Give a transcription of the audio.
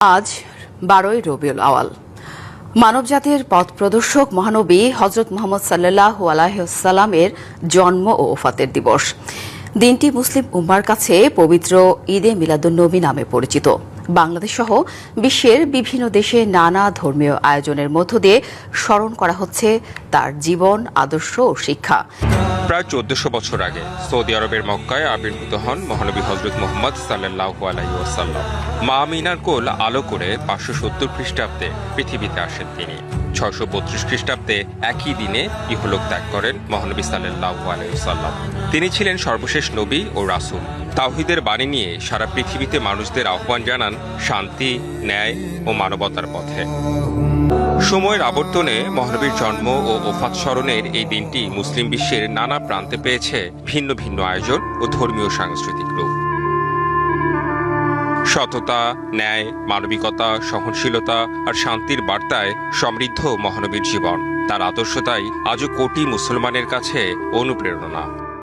আজ 12ই রবিউল আওয়াল। মানবজাতির পথ প্রদর্শক মহানবী হযরত মুহাম্মদ সাল্লাল্লাহু আলাইহি ওয়াসাল্লামের জন্ম ও ওফাতের দিবস। দিনটি মুসলিম উম্মার কাছে পবিত্র ঈদে মিলাদুন্নবী নামে পরিচিত। বাংলাদেশ সহ বিশ্বের বিভিন্ন দেশে নানা ধর্মীয় আয়োজনের মধ্য দিয়ে স্মরণ করা হচ্ছে তার জীবন, আদর্শ ও শিক্ষা। প্রায় 1400 বছর আগে সৌদি আরবের মক্কায় আবির্ভূত হন মহানবী হযরত মুহাম্মদ সাল্লাল্লাহু আলাইহি ওয়াসাল্লাম। মা আমিনার কোল আলো করে 570 খ্রিস্টাব্দে পৃথিবীতে আসেন তিনি। 632 খ্রিস্টাব্দে একই দিনে ইহলোক ত্যাগ করেন মহানবী সাল্লাল্লাহু আলাইহি ওয়াসাল্লাম। তিনি ছিলেন সর্বশেষ নবী ও রাসূল। তাওহীদের বাণী নিয়ে সারা পৃথিবীতে মানুষদের আহ্বান জানান শান্তি, ন্যায় ও মানবতার পথে। সময়ের আবর্তনে মহানবীর জন্ম ও ওফাত স্মরণের এই দিনটি মুসলিম বিশ্বের নানা প্রান্তে পেয়েছে ভিন্ন ভিন্ন আয়োজন ও ধর্মীয় সাংস্কৃতিক রূপ। সততা, ন্যায়, মানবিকতা, সহনশীলতা আর শান্তির বার্তায় সমৃদ্ধ মহানবীর জীবন। তার আদর্শতাই আজও কোটি মুসলমানের কাছে অনুপ্রেরণা।